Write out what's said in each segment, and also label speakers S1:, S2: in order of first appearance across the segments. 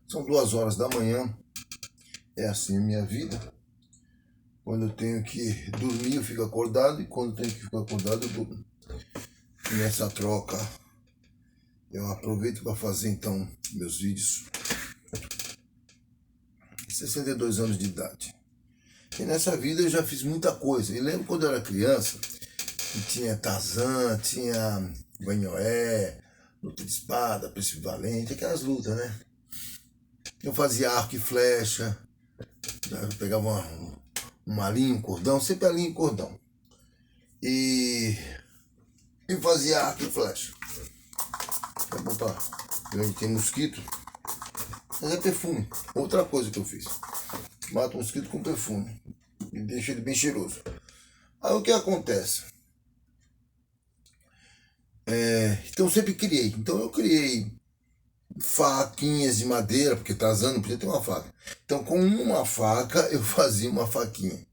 S1: São 2 horas da manhã, é assim a minha vida. Quando eu tenho que dormir, eu fico acordado, e quando eu tenho que ficar acordado, eu durmo. E nessa troca, eu aproveito para fazer então meus vídeos. 62 anos de idade. E nessa vida eu já fiz muita coisa. E lembro quando eu era criança, que tinha Tarzan, tinha Banhoé, luta de espada, Príncipe Valente, aquelas lutas, né? Eu fazia arco e flecha, eu pegava uma linha, um cordão, sempre a linha e cordão. E fazia arco e flecha. É bom pra... Tem mosquito, mas é perfume. Outra coisa que eu fiz. Mato o mosquito com perfume e deixa ele bem cheiroso. Aí o que acontece? Então eu sempre criei. Então eu criei faquinhas de madeira, porque Tarzan não podia ter uma faca. Então com uma faca eu fazia uma faquinha.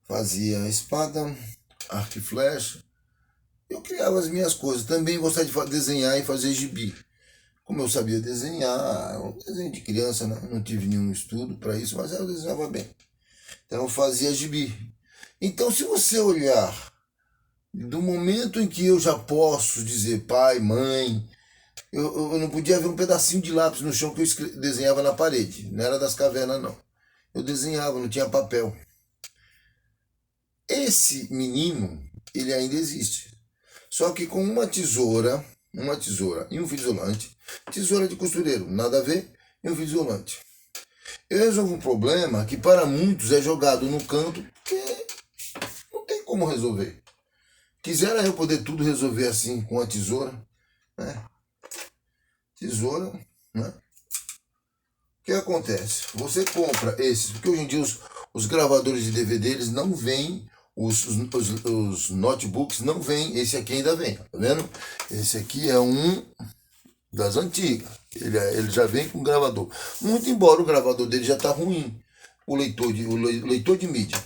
S1: Fazia espada, arco e flecha. Eu criava as minhas coisas. Também gostava de desenhar e fazer gibi. Como eu sabia desenhar, um desenho de criança, né? Não tive nenhum estudo para isso, mas eu desenhava bem. Então eu fazia gibi. Então se você olhar do momento em que eu já posso dizer pai, mãe, eu não podia ver um pedacinho de lápis no chão que eu desenhava na parede. Não era das cavernas, não. Eu desenhava, não tinha papel. Esse menino, ele ainda existe. Só que com uma tesoura e um fio isolante. Tesoura de costureiro, nada a ver, e um fio isolante. Eu resolvo um problema que para muitos é jogado no canto, porque não tem como resolver. Quisera eu poder tudo resolver assim com a tesoura, né? Tesoura, né? O que acontece? Você compra esses, porque hoje em dia os gravadores de DVD eles não vêm, os notebooks não vêm, esse aqui ainda vem, tá vendo? Esse aqui é um das antigas, ele já vem com gravador. Muito embora o gravador dele já tá ruim, o leitor de mídia.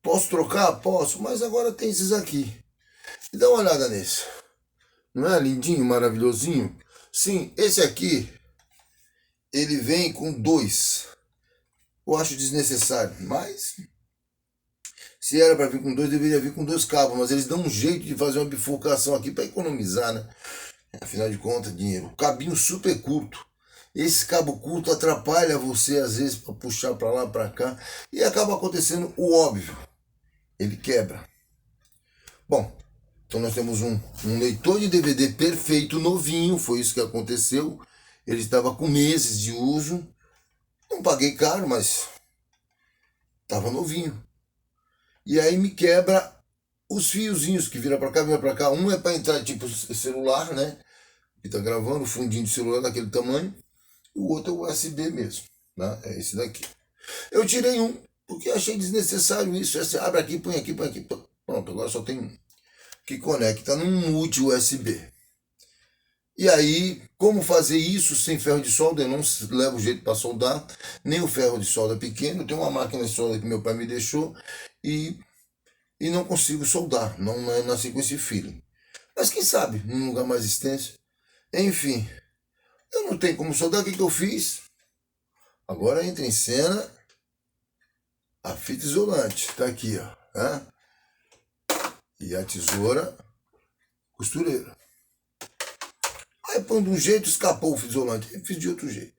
S1: Posso trocar? Posso, mas agora tem esses aqui. E dá uma olhada nesse. Não é lindinho, maravilhosinho? Sim, esse aqui, ele vem com 2. Eu acho desnecessário, mas se era para vir com 2, deveria vir com 2 cabos, mas eles dão um jeito de fazer uma bifurcação aqui para economizar, né? Afinal de contas, dinheiro. Cabinho super curto. Esse cabo curto atrapalha você às vezes para puxar para lá, para cá, e acaba acontecendo o óbvio. Ele quebra. Bom, então nós temos um leitor de DVD perfeito, novinho, foi isso que aconteceu. Ele estava com meses de uso. Não paguei caro, mas estava novinho. E aí me quebra os fiozinhos que vira para cá, vira para cá. Um é para entrar tipo celular, né? Que tá gravando, fundinho de celular daquele tamanho. E o outro é o USB mesmo, né? É esse daqui. Eu tirei um, porque achei desnecessário isso. Você abre aqui, põe aqui, põe aqui. Pronto, agora só tem um que conecta num multi USB. E aí, como fazer isso sem ferro de solda? Eu não levo jeito para soldar, nem o ferro de solda pequeno. Tem uma máquina de solda que meu pai me deixou e não consigo soldar. Não nasci com esse feeling. Mas quem sabe, num lugar mais extenso. Enfim, eu não tenho como soldar. O que eu fiz? Agora entra em cena a fita isolante. Tá aqui, ó. Né? E a tesoura costureira. Aí põe de um jeito, escapou o fio isolante. Eu fiz de outro jeito.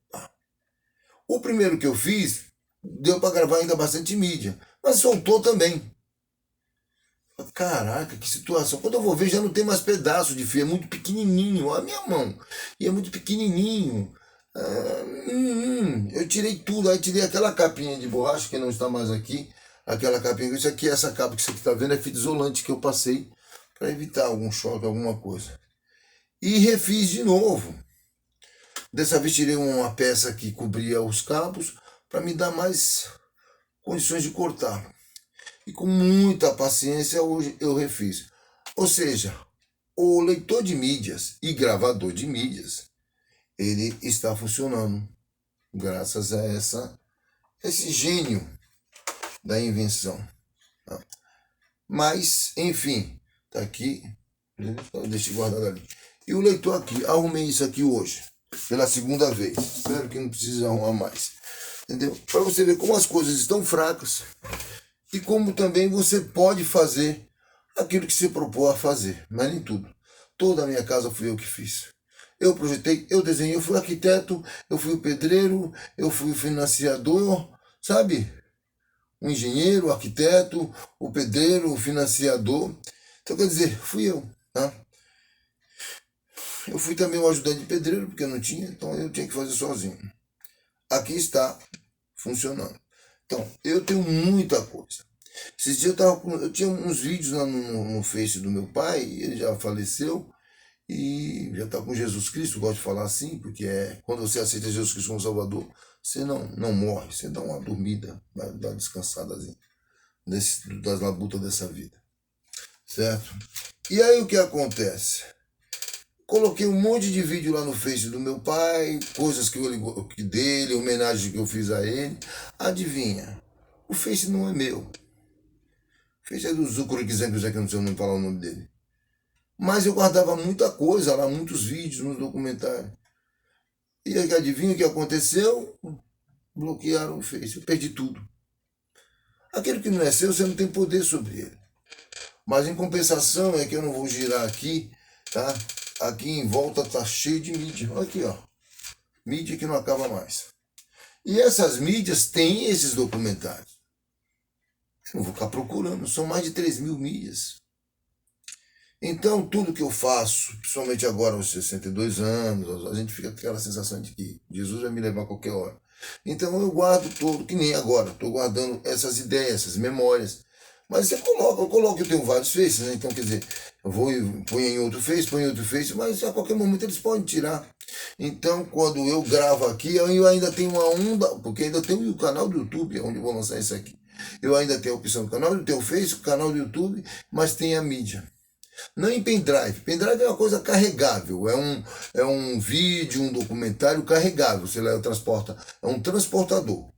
S1: O primeiro que eu fiz, deu para gravar ainda bastante mídia. Mas soltou também. Caraca, que situação. Quando eu vou ver, já não tem mais pedaço de fio. É muito pequenininho. Olha a minha mão. E é muito pequenininho. Eu tirei tudo. Aí tirei aquela capinha de borracha, que não está mais aqui. Aquela capinha. Isso aqui, essa capa que você está vendo, é fita isolante que eu passei para evitar algum choque, alguma coisa. E refiz de novo. Dessa vez tirei uma peça que cobria os cabos para me dar mais condições de cortar. E com muita paciência hoje eu refiz. Ou seja, o leitor de mídias e gravador de mídias, ele está funcionando graças a esse gênio da invenção. Mas, enfim, tá aqui, deixa eu guardar ali. E o leitor aqui, arrumei isso aqui hoje. pela segunda vez. Espero que não precise arrumar mais. Entendeu? Para você ver como as coisas estão fracas e como também você pode fazer aquilo que se propôs a fazer, mas nem tudo. Toda a minha casa fui eu que fiz. Eu projetei, eu desenhei, eu fui arquiteto, eu fui o pedreiro, eu fui o financiador, sabe? O engenheiro, o arquiteto, o pedreiro, o financiador. Então, quer dizer, fui eu, tá? Eu fui também o ajudante de pedreiro, porque eu não tinha, então eu tinha que fazer sozinho. Aqui está funcionando. Então, eu tenho muita coisa. Esses dias eu tinha uns vídeos lá no Face do meu pai, ele já faleceu e já está com Jesus Cristo, eu gosto de falar assim, porque quando você aceita Jesus Cristo como Salvador, você não morre, você dá uma dormida, dá uma descansadazinha das labutas dessa vida, certo? E aí o que acontece? Coloquei um monte de vídeo lá no Face do meu pai, coisas dele, homenagem que eu fiz a ele. Adivinha? O Face não é meu. O Face é do Zucro que eu não sei não falar o nome dele. Mas eu guardava muita coisa lá, muitos vídeos, muitos documentários. E aí, adivinha o que aconteceu? Bloquearam o Face. Eu perdi tudo. Aquilo que não é seu, você não tem poder sobre ele. Mas em compensação é que eu não vou girar aqui, tá? Aqui em volta tá cheio de mídia. Olha aqui, ó. Mídia que não acaba mais. E essas mídias têm esses documentários. Eu não vou ficar procurando. São mais de 3.000 mídias. Então, tudo que eu faço, principalmente agora aos 62 anos, a gente fica com aquela sensação de que Jesus vai me levar a qualquer hora. Então, eu guardo tudo, que nem agora. Estou guardando essas ideias, essas memórias. Mas eu coloco, eu tenho vários faces, né? Então, quer dizer, eu vou e ponho em outro face, mas a qualquer momento eles podem tirar. Então, quando eu gravo aqui, eu ainda tenho uma onda, porque ainda tem o canal do YouTube, onde eu vou lançar isso aqui. Eu ainda tenho a opção do canal, eu tenho o Face, o canal do YouTube, mas tem a mídia. Não em pendrive. Pendrive é uma coisa carregável. É um vídeo, um documentário carregável. Você leva, transporta. É um transportador.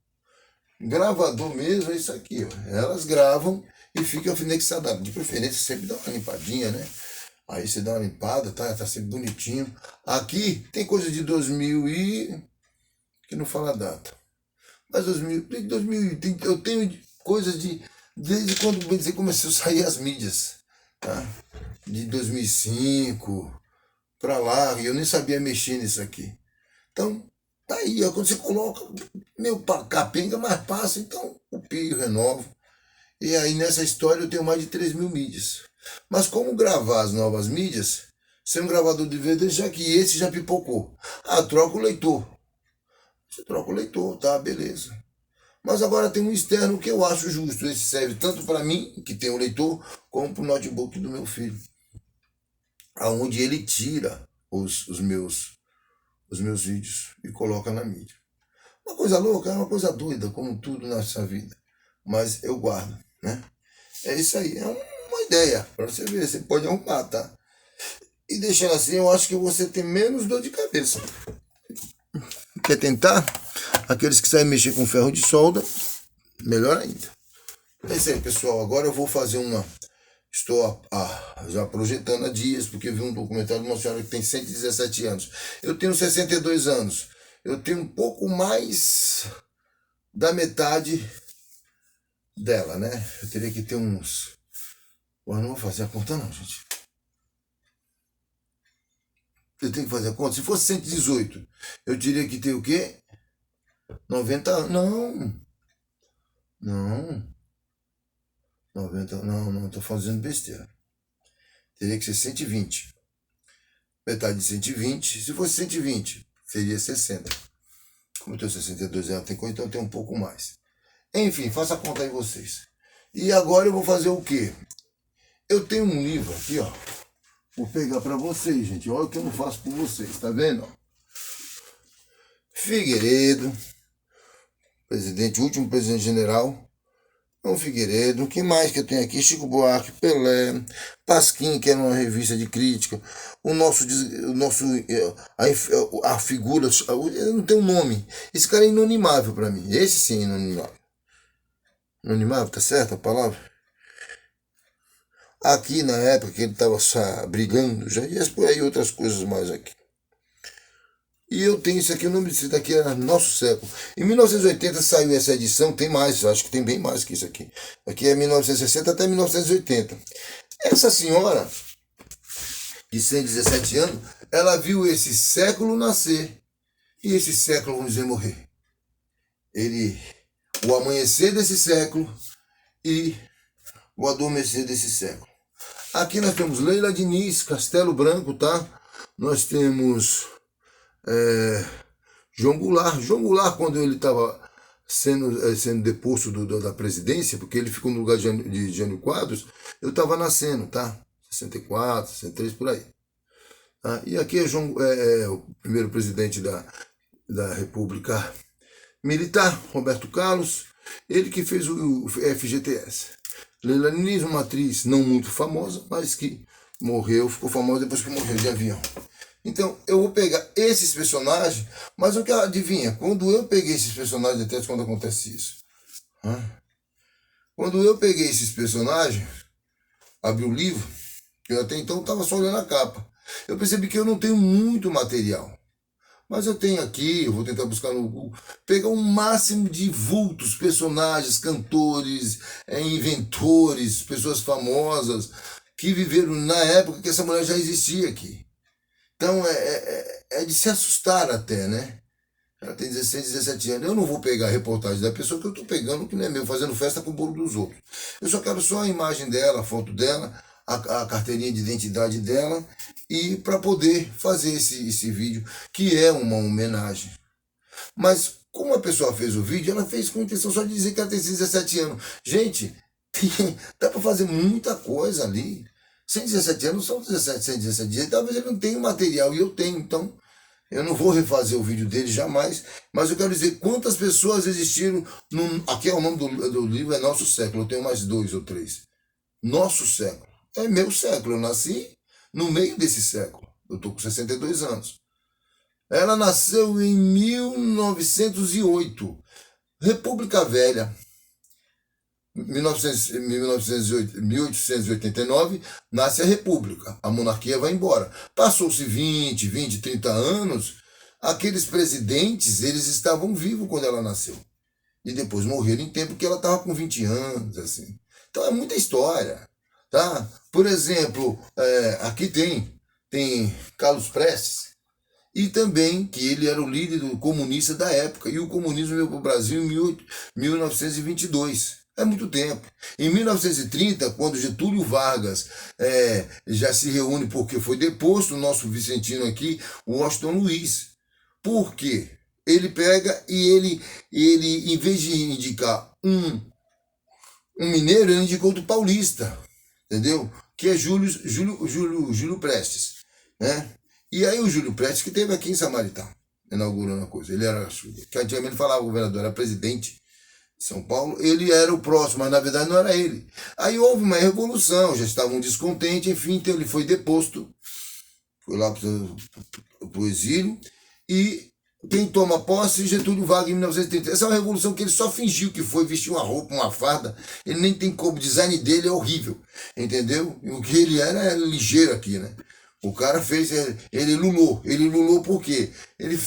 S1: Gravador mesmo é isso aqui. Ó. Elas gravam e fica anexada. De preferência, sempre dá uma limpadinha, né? Aí você dá uma limpada, tá sempre bonitinho. Aqui tem coisa de 2000 e... que não fala a data. Mas 2000, eu tenho coisas de... desde quando você começou a sair as mídias. Tá? De 2005 para lá, e eu nem sabia mexer nisso aqui. Então, tá aí, ó, quando você coloca, meu capenga, mas passa, então o pio renovo. E aí nessa história eu tenho mais de 3.000 mídias. Mas como gravar as novas mídias, sem um gravador de DVD, já que esse já pipocou. Ah, troca o leitor. Você troca o leitor, tá, beleza. Mas agora tem um externo que eu acho justo. Esse serve tanto para mim, que tem o leitor, como para o notebook do meu filho. Onde ele tira os meus vídeos e coloca na mídia. Uma coisa louca, é uma coisa doida, como tudo nessa vida. Mas eu guardo, né? É isso aí, é uma ideia para você ver, você pode arrumar, tá? E deixando assim, eu acho que você tem menos dor de cabeça. Quer tentar? Aqueles que sabem mexer com ferro de solda, melhor ainda. É isso aí, pessoal. Agora eu vou fazer uma... Estou já projetando há dias, porque vi um documentário de uma senhora que tem 117 anos. Eu tenho 62 anos. Eu tenho um pouco mais da metade dela, né? Eu teria que ter uns... Eu não vou fazer a conta não, gente. Eu tenho que fazer a conta. Se fosse 118, eu teria que ter o quê? 90 anos. Não. 90, não, tô fazendo besteira. Teria que ser 120. Metade de 120. Se fosse 120, seria 60. Como eu tenho 62 anos, então eu tenho um pouco mais. Enfim, faça a conta aí vocês. E agora eu vou fazer o quê? Eu tenho um livro aqui, ó. Vou pegar para vocês, gente. Olha o que eu não faço por vocês, tá vendo? Figueiredo, último presidente general. João Figueiredo, o que mais que eu tenho aqui? Chico Buarque, Pelé, Pasquim, que era uma revista de crítica, a figura, eu não tenho um nome. Esse cara é inanimável para mim. Esse sim é inanimável. Inanimável, tá certo a palavra? Aqui na época que ele estava brigando, já ia por aí outras coisas mais aqui. E eu tenho isso aqui, o nome disso daqui era Nosso Século. Em 1980 saiu essa edição, tem mais, eu acho que tem bem mais que isso aqui. Aqui é 1960 até 1980. Essa senhora, de 117 anos, ela viu esse século nascer e esse século, vamos dizer, morrer. O amanhecer desse século e o adormecer desse século. Aqui nós temos Leila Diniz, Castelo Branco, tá? Nós temos João Goulart. João Goulart, quando ele estava sendo deposto da presidência, porque ele ficou no lugar de Jânio Quadros, eu estava nascendo, tá? 64, 63, por aí. Tá? E aqui é o primeiro presidente da República Militar, Roberto Carlos, ele que fez o FGTS. Leila Diniz, uma atriz não muito famosa, mas que ficou famosa depois que morreu de avião. Então, eu vou pegar esses personagens, mas o que adivinha? Quando eu peguei esses personagens, até quando acontece isso. Quando eu peguei esses personagens, abri o livro, eu até então estava só olhando a capa. Eu percebi que eu não tenho muito material. Mas eu tenho aqui, eu vou tentar buscar no Google, pegar um máximo de vultos, personagens, cantores, inventores, pessoas famosas que viveram na época que essa mulher já existia aqui. Então é de se assustar até, né? Ela tem 16, 17 anos. Eu não vou pegar a reportagem da pessoa que eu estou pegando, que não é meu, fazendo festa com o bolo dos outros. Eu só quero só a imagem dela, a foto dela, a carteirinha de identidade dela, e para poder fazer esse vídeo, que é uma homenagem. Mas como a pessoa fez o vídeo, ela fez com a intenção só de dizer que ela tem 17 anos. Gente, dá para fazer muita coisa ali. 117 anos são 117 dias. Talvez ele não tenha material e eu tenho, então eu não vou refazer o vídeo dele jamais, mas eu quero dizer quantas pessoas existiram. Aqui é o nome do livro, é Nosso Século. Eu tenho mais 2 ou 3. Nosso Século. É meu século. Eu nasci no meio desse século. Eu estou com 62 anos. Ela nasceu em 1908. República Velha. 1889, nasce a República. A monarquia vai embora. Passou-se 20, 30 anos, aqueles presidentes, eles estavam vivos quando ela nasceu. E depois morreram em tempo que ela estava com 20 anos, assim. Então é muita história, tá? Por exemplo, aqui tem Carlos Prestes, e também que ele era o líder do comunista da época, e o comunismo veio para o Brasil em 1922. É muito tempo. Em 1930, quando Getúlio Vargas já se reúne porque foi deposto o nosso vicentino aqui, o Washington Luiz. Por quê? Ele pega e ele em vez de indicar um mineiro, ele indicou do paulista, entendeu? Que é Júlio Prestes, né? E aí o Júlio Prestes, que esteve aqui em Samaritão, inaugurando a coisa. Ele era, que antigamente falava o governador, era presidente de São Paulo, ele era o próximo, mas na verdade não era ele. Aí houve uma revolução, já estavam descontentes, enfim, então ele foi deposto, foi lá para o exílio, e quem toma posse, Getúlio Vargas, em 1930. Essa é uma revolução que ele só fingiu que foi, vestiu uma roupa, uma farda, ele nem tem como, o design dele é horrível, entendeu? E o que ele era ligeiro aqui, né? O cara fez, ele lulou por quê? Ele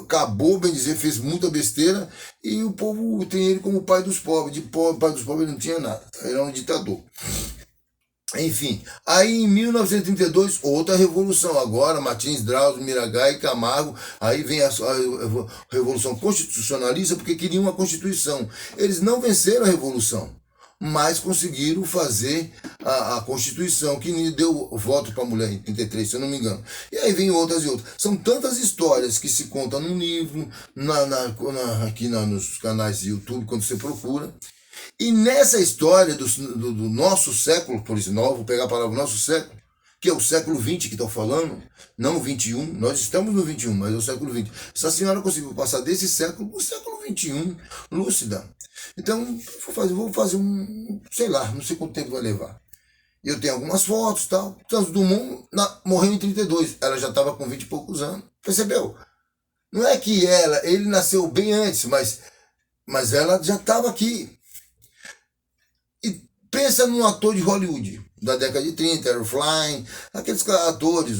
S1: acabou, bem dizer, fez muita besteira e o povo tem ele como pai dos pobres. Pai dos pobres ele não tinha nada, ele era um ditador. Enfim, aí em 1932, outra revolução agora, Martins, Drauzio, Miragai e Camargo, aí vem a Revolução Constitucionalista, porque queriam uma Constituição. Eles não venceram a Revolução, mas conseguiram fazer a Constituição, que deu voto para a mulher em 33, se eu não me engano. E aí vem outras e outras. São tantas histórias que se contam num livro, aqui nos canais de YouTube, quando você procura. E nessa história do nosso século, por isso, vou pegar a palavra nosso século, que é o século XX que estou falando, não o XXI, nós estamos no XXI, mas é o século XX. Essa senhora conseguiu passar desse século para o século XXI, lúcida. Então, vou fazer sei lá, não sei quanto tempo vai levar. Eu tenho algumas fotos e tal. Santos Dumont morreu em 32, ela já estava com 20 e poucos anos. Percebeu? Não é que ele nasceu bem antes, mas ela já estava aqui. E pensa num ator de Hollywood, da década de 30, Errol Flynn, aqueles atores,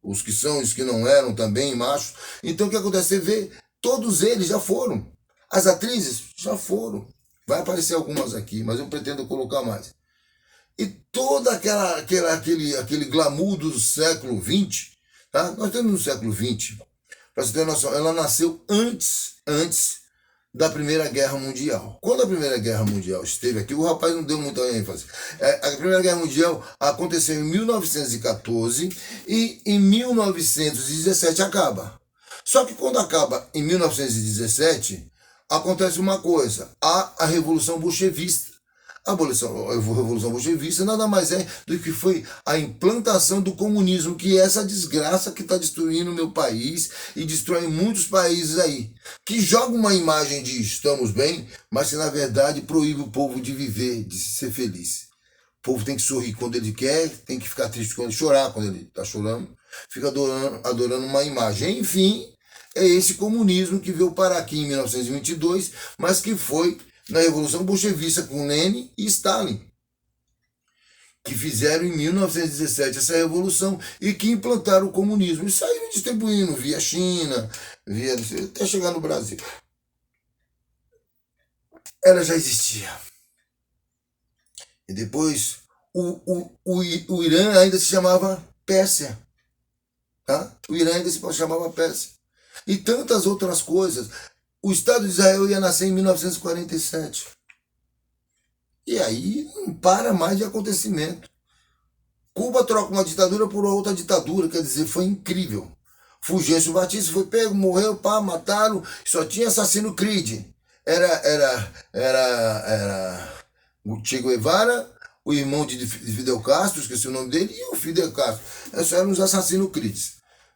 S1: os que são e os que não eram também, machos. Então o que acontece? Você vê, todos eles já foram. As atrizes já foram. Vai aparecer algumas aqui, mas eu pretendo colocar mais. E toda aquele glamour do século XX, tá? Nós estamos no século XX, para você ter noção, ela nasceu antes da Primeira Guerra Mundial. Quando a Primeira Guerra Mundial esteve aqui, o rapaz não deu muita ênfase. A Primeira Guerra Mundial aconteceu em 1914 e em 1917 acaba. Só que quando acaba em 1917, acontece uma coisa, há a Revolução Bolchevista. A Revolução Bolchevista nada mais é do que foi a implantação do comunismo, que é essa desgraça que está destruindo o meu país e destrói muitos países aí. Que joga uma imagem de estamos bem, mas que na verdade proíbe o povo de viver, de ser feliz. O povo tem que sorrir quando ele quer, tem que ficar triste quando ele chorar, quando ele está chorando, fica adorando uma imagem. Enfim, é esse comunismo que veio parar aqui em 1922, mas que foi na Revolução Bolchevista com Lenin e Stalin, que fizeram em 1917 essa revolução e que implantaram o comunismo e saíram distribuindo via China, até chegar no Brasil. Ela já existia. E depois o Irã ainda se chamava Pérsia. Tá? O Irã ainda se chamava Pérsia. E tantas outras coisas. O Estado de Israel ia nascer em 1947. E aí não para mais de acontecimento. Cuba troca uma ditadura por outra ditadura, quer dizer, foi incrível. Fulgêncio Batista foi pego, morreu, pá, mataram, só tinha assassino Creed. Era o Che Guevara, o irmão de Fidel Castro, esqueci o nome dele, e o Fidel Castro. Esses eram os assassinos Creed.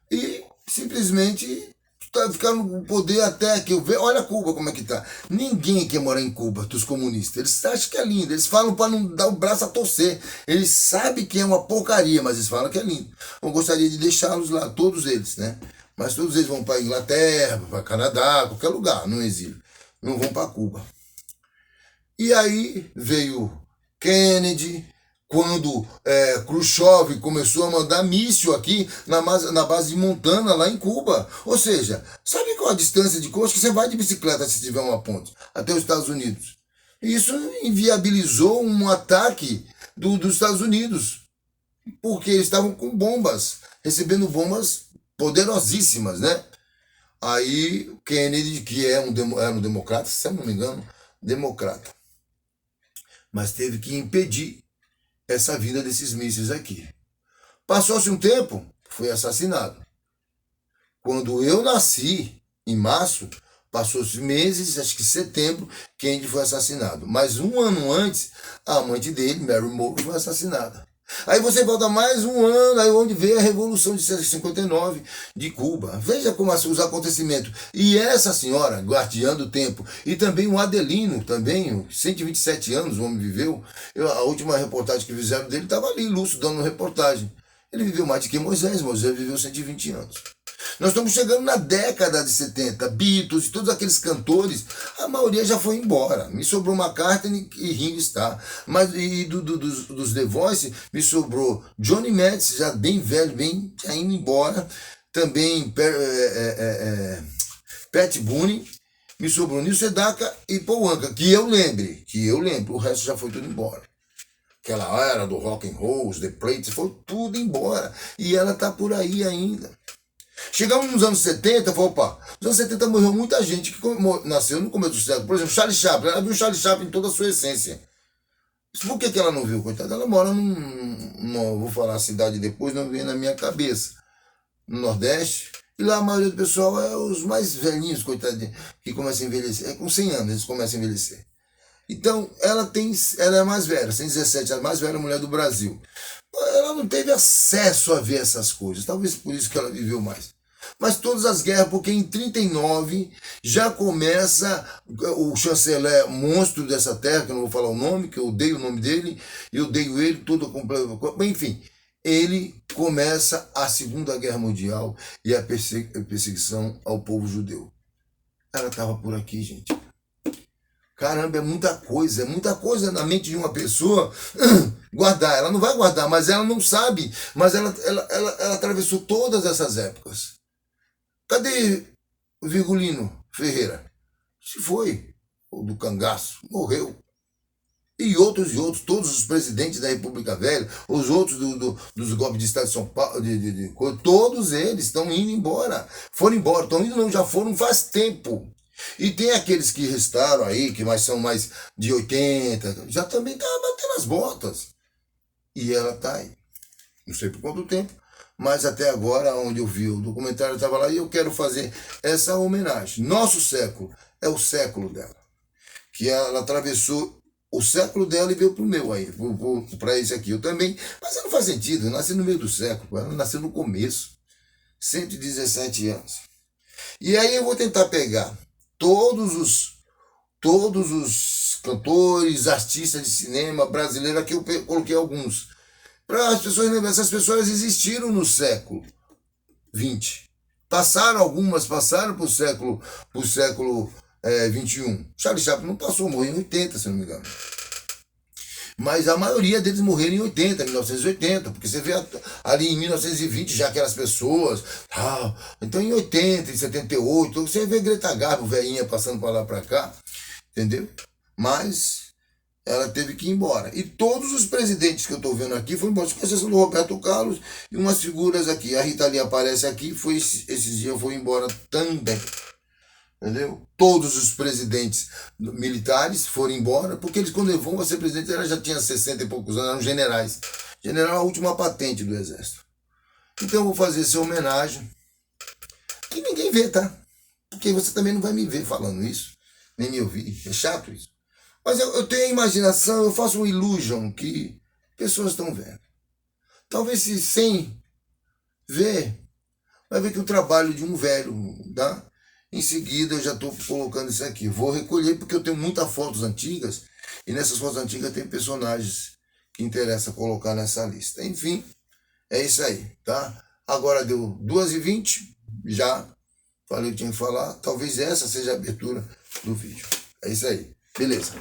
S1: E simplesmente ficaram no poder até que eu vejo. Olha Cuba como é que tá. Ninguém quer morar em Cuba, dos comunistas. Eles acham que é lindo. Eles falam para não dar o braço a torcer. Eles sabem que é uma porcaria, mas eles falam que é lindo. Eu gostaria de deixá-los lá, todos eles, né? Mas todos eles vão para Inglaterra, para Canadá, qualquer lugar, no exílio. Não vão para Cuba. E aí veio Kennedy, quando Khrushchev começou a mandar míssil aqui na base de Montana, lá em Cuba. Ou seja, sabe qual a distância de coisa que você vai de bicicleta se tiver uma ponte até os Estados Unidos? Isso inviabilizou um ataque dos Estados Unidos, porque eles estavam com bombas, recebendo bombas poderosíssimas, né? Aí Kennedy, que era um democrata, se eu não me engano, democrata, mas teve que impedir essa vinda desses mísseis aqui. Passou-se um tempo, foi assassinado. Quando eu nasci, em março, passou-se meses, acho que setembro, Kennedy foi assassinado. Mas um ano antes, a amante dele, Mary Moore, foi assassinada. Aí você volta mais um ano, aí onde veio a Revolução de 59 de Cuba. Veja como os acontecimentos. E essa senhora, guardiã do tempo, e também o Adelino, também, 127 anos o homem viveu. A última reportagem que fizeram dele estava ali, lúcido, dando reportagem. Ele viveu mais do que Moisés viveu 120 anos. Nós estamos chegando na década de 70, Beatles, todos aqueles cantores, a maioria já foi embora. Me sobrou McCartney e Ringo Starr. Mas e dos The Voice, me sobrou Johnny Metz, já bem velho, bem já indo embora. Também Pat Boone, me sobrou Neil Sedaka e Paul Anka, que eu lembre. O resto já foi tudo embora. Aquela era do rock and roll, os The Plates, foi tudo embora. E ela tá por aí ainda. Chegamos nos anos 70, falou, opa, nos anos 70 morreu muita gente que nasceu no começo do século. Por exemplo, Charlie Chaplin, ela viu Charlie Chaplin em toda a sua essência. Por que ela não viu, coitada? Ela mora vou falar a cidade depois, não vem na minha cabeça, no Nordeste. E lá a maioria do pessoal é os mais velhinhos, coitadinhos, que começam a envelhecer. É com 100 anos eles começam a envelhecer. Então, ela é mais velha, 117, a mais velha mulher do Brasil. Ela não teve acesso a ver essas coisas, talvez por isso que ela viveu mais. Mas todas as guerras, porque em 39 já começa o chanceler monstro dessa terra, que eu não vou falar o nome, que eu odeio o nome dele, eu odeio ele, tudo completo. Enfim, ele começa a Segunda Guerra Mundial e a perseguição ao povo judeu. Ela estava por aqui, gente. Caramba, é muita coisa na mente de uma pessoa guardar. Ela não vai guardar, mas ela não sabe. Mas ela atravessou todas essas épocas. Cadê o Virgulino Ferreira? Se foi. O do cangaço. Morreu. E outros, todos os presidentes da República Velha, os outros dos golpes de Estado de São Paulo, todos eles estão indo embora. Foram embora, estão indo não, já foram faz tempo. E tem aqueles que restaram aí, que são mais de 80, já também tá batendo as botas. E ela tá aí. Não sei por quanto tempo, mas até agora, onde eu vi o documentário, estava lá e eu quero fazer essa homenagem. Nosso século é o século dela. Que ela atravessou o século dela e veio pro meu aí, para esse aqui. Eu também, mas não faz sentido, eu nasci no meio do século, ela nasceu no começo, 117 anos. E aí eu vou tentar pegar todos os cantores, artistas de cinema brasileiro, aqui eu coloquei alguns, para as pessoas lembrarem, essas pessoas existiram no século XX. Algumas passaram para o século XXI. Charlie Chaplin não passou, morreu em 80, se não me engano. Mas a maioria deles morreram em 80, 1980, porque você vê ali em 1920 já aquelas pessoas, então em 80, em 78, você vê Greta Garbo, velhinha, passando para lá para cá, entendeu? Mas ela teve que ir embora. E todos os presidentes que eu estou vendo aqui foram embora, com exceção do Roberto Carlos e umas figuras aqui. A Rita Lee aparece aqui, esses dias foi embora também. Entendeu? Todos os presidentes militares foram embora, porque eles, quando vão a ser presidente, ela já tinha 60 e poucos anos, eram generais. General é a última patente do exército. Então eu vou fazer essa homenagem, que ninguém vê, tá? Porque você também não vai me ver falando isso, nem me ouvir. É chato isso. Mas eu tenho a imaginação, eu faço um illusion que pessoas estão vendo. Talvez se sem ver, vai ver que o trabalho de um velho, tá? Em seguida eu já estou colocando isso aqui. Vou recolher porque eu tenho muitas fotos antigas e nessas fotos antigas tem personagens que interessa colocar nessa lista. Enfim, é isso aí, tá? Agora deu 2h20, já falei o que tinha que falar. Talvez essa seja a abertura do vídeo. É isso aí. Beleza.